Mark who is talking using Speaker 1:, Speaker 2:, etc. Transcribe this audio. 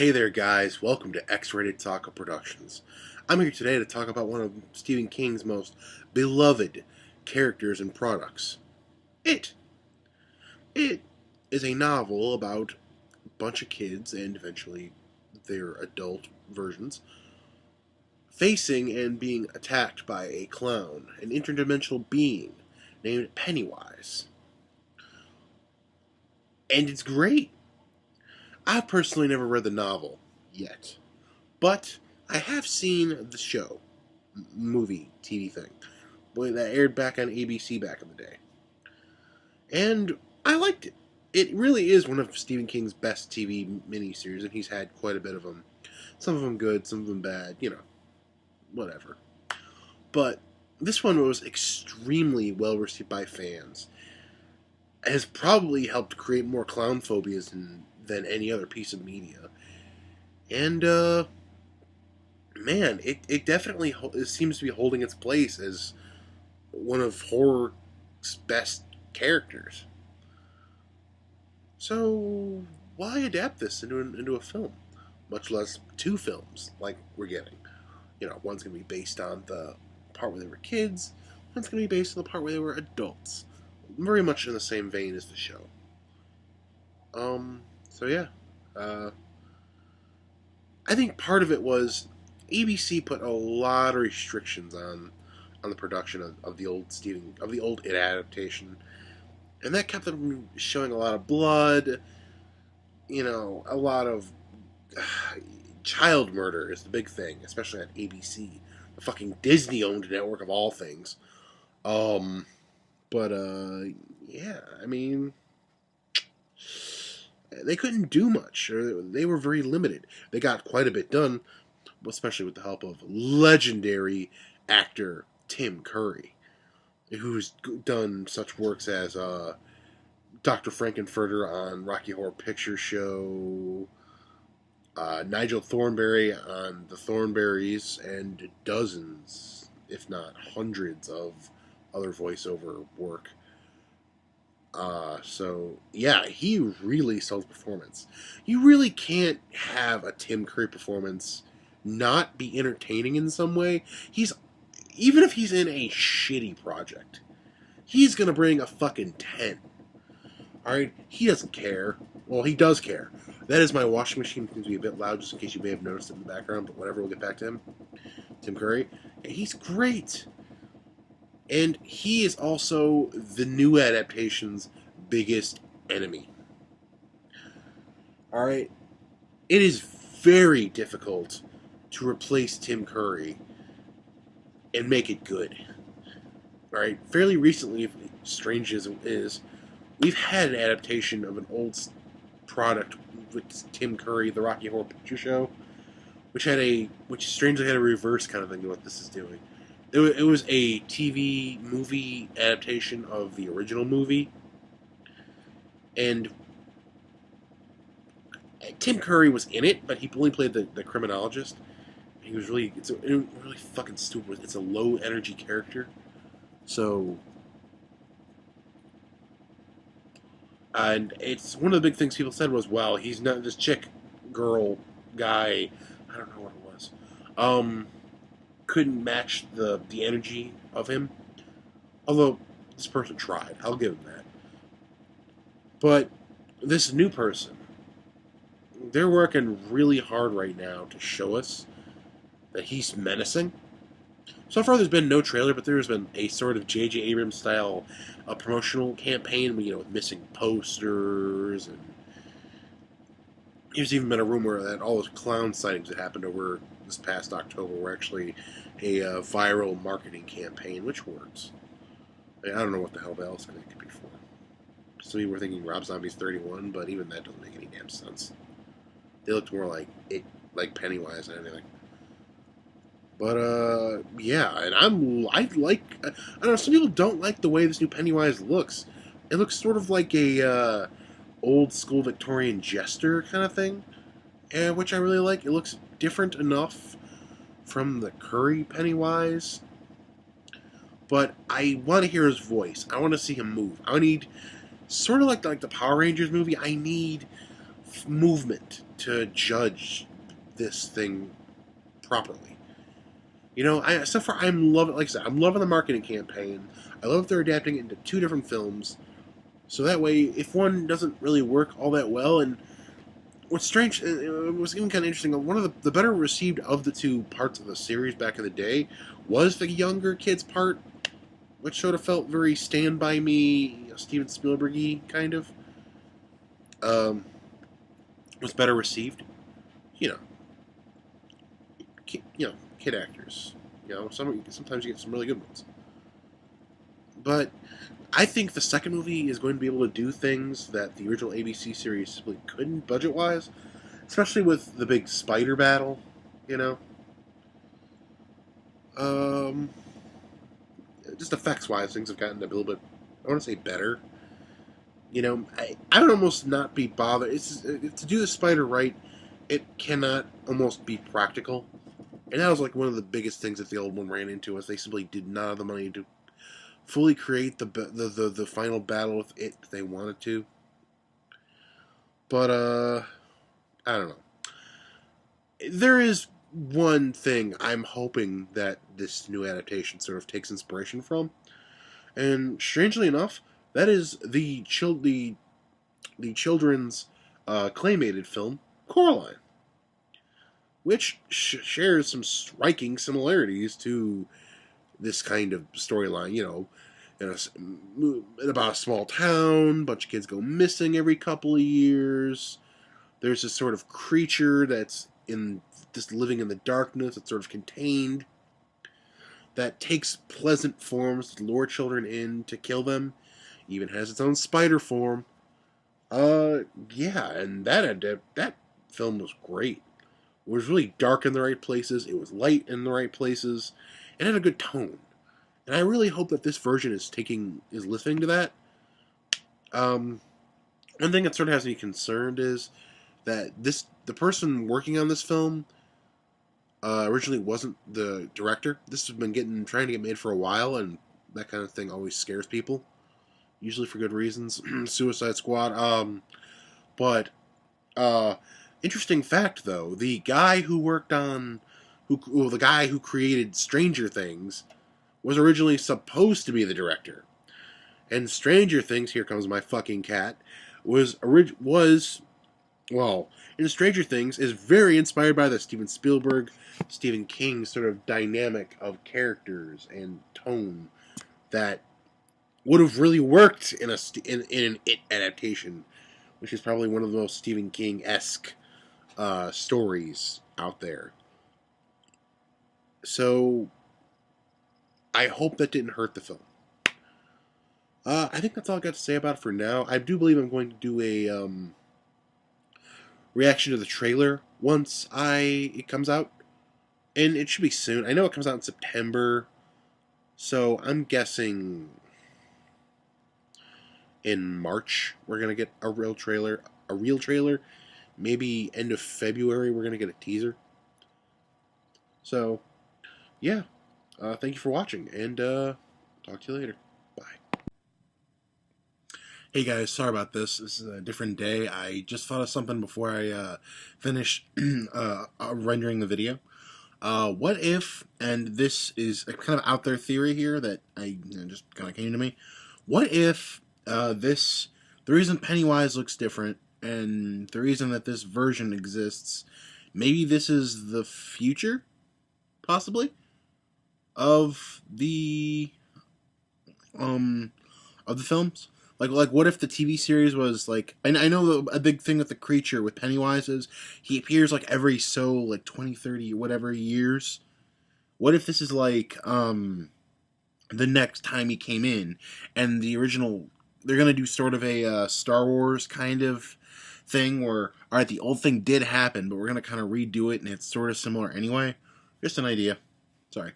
Speaker 1: Hey there, guys. Welcome to X-Rated Taco Productions. I'm here today to talk about one of Stephen King's most beloved characters and products. It. It is a novel about a bunch of kids and eventually their adult versions facing and being attacked by a clown, an interdimensional being named Pennywise. And it's great. I've personally never read the novel yet, but I have seen the show, movie, TV thing, that aired back on ABC back in the day. And I liked it. It really is one of Stephen King's best TV miniseries, and he's had quite a bit of them. Some of them good, some of them bad, whatever. But this one was extremely well received by fans. It has probably helped create more clown phobias than any other piece of media. And, man, it definitely seems to be holding its place as one of horror's best characters. So, why adapt this into a film? Much less two films like we're getting. One's going to be based on the part where they were kids, one's going to be based on the part where they were adults. Very much in the same vein as the show. So yeah. I think part of it was ABC put a lot of restrictions on the production of the old It adaptation, and that kept them showing a lot of blood. A lot of child murder is the big thing, especially on ABC, the fucking Disney-owned network of all things. Yeah, I mean, they couldn't do much, or they were very limited. They got quite a bit done, especially with the help of legendary actor Tim Curry, who's done such works as Dr. Frankenfurter on Rocky Horror Picture Show, Nigel Thornberry on The Thornberrys, and dozens, if not hundreds, of other voiceover work. So yeah, he really sells performance. You really can't have a Tim Curry performance not be entertaining in some way. Even if he's in a shitty project, he's gonna bring a fucking 10. Alright? He doesn't care. Well, he does care. That is my washing machine. It seems to be a bit loud, just in case you may have noticed it in the background, but whatever, we'll get back to him. Tim Curry. And he's great. And he is also the new adaptation's biggest enemy. Alright? It is very difficult to replace Tim Curry and make it good. Alright? Fairly recently, strange as it is, we've had an adaptation of an old product with Tim Curry, the Rocky Horror Picture Show, which strangely had a reverse kind of thing to what this is doing. It was a TV movie adaptation of the original movie, and Tim Curry was in it, but he only played the criminologist. He was really fucking stupid. It's a low energy character, so, and it's one of the big things people said was, "Well, he's not this chick, girl, guy. I don't know what it was. Couldn't match the energy of him. Although, this person tried. I'll give him that. But, this new person, they're working really hard right now to show us that he's menacing. So far, there's been no trailer, but there's been a sort of J.J. Abrams style promotional campaign, with missing posters, and there's even been a rumor that all those clown sightings that happened over this past October were actually a viral marketing campaign, which works. I don't know what the hell else it could be for. Some people were thinking Rob Zombie's 31, but even that doesn't make any damn sense. They looked more like Pennywise and everything. But yeah, and I don't know. Some people don't like the way this new Pennywise looks. It looks sort of like a old school Victorian jester kind of thing, which I really like. It looks different enough from the Curry Pennywise, but I want to hear his voice. I want to see him move. I need, sort of like the Power Rangers movie, I need movement to judge this thing properly. You know, so far I'm loving, like I said, I'm loving the marketing campaign. I love they're adapting it into two different films, so that way, if one doesn't really work all that well, and what's strange, it was even kind of interesting. One of the better received of the two parts of the series back in the day was the younger kids part, which sort of felt very Stand By Me, Steven Spielberg-y kind of. Um, was better received. You know, kid actors. You know, sometimes you get some really good ones. But I think the second movie is going to be able to do things that the original ABC series simply couldn't budget-wise, especially with the big spider battle. You know, um, just effects-wise, things have gotten a little bit, I want to say, better. You know, I would almost not be bothered. To do the spider right, it cannot almost be practical. And that was like one of the biggest things that the old one ran into, was they simply did not have the money to fully create the final battle with it that they wanted to. But I don't know. There is one thing I'm hoping that this new adaptation sort of takes inspiration from, and strangely enough, that is the children's claymated film Coraline, which shares some striking similarities to this kind of storyline. You know, about a small town, a bunch of kids go missing every couple of years. There's this sort of creature that's just living in the darkness, that's sort of contained, that takes pleasant forms to lure children in to kill them. Even has its own spider form. Yeah, and that film was great. It was really dark in the right places. It was light in the right places. It had a good tone, and I really hope that this version is listening to that. One thing that sort of has me concerned is that the person working on this film originally wasn't the director. This has been trying to get made for a while, and that kind of thing always scares people, usually for good reasons. Suicide Squad. But interesting fact though, the guy who the guy who created Stranger Things was originally supposed to be the director. And Stranger Things, here comes my fucking cat, well, in Stranger Things, is very inspired by the Steven Spielberg, Stephen King sort of dynamic of characters and tone that would have really worked in an It adaptation, which is probably one of the most Stephen King-esque stories out there. So, I hope that didn't hurt the film. I think that's all I got to say about it for now. I do believe I'm going to do a reaction to the trailer once it comes out, and it should be soon. I know it comes out in September, so I'm guessing in March we're gonna get a real trailer. Maybe end of February we're gonna get a teaser. So, yeah. Thank you for watching, and talk to you later. Bye. Hey guys, sorry about this. This is a different day. I just thought of something before I finished rendering the video. What if, and this is a kind of out there theory here that just kind of came to me. What if the reason Pennywise looks different, and the reason that this version exists, maybe this is the future, possibly, of the films? Like, what if the TV series was like? And I know a big thing with the creature with Pennywise is he appears like every 20, 30, whatever years. What if this is like the next time he came in, and the original, they're gonna do sort of a Star Wars kind of thing where, all right, the old thing did happen, but we're gonna kind of redo it, and it's sort of similar anyway. Just an idea. Sorry.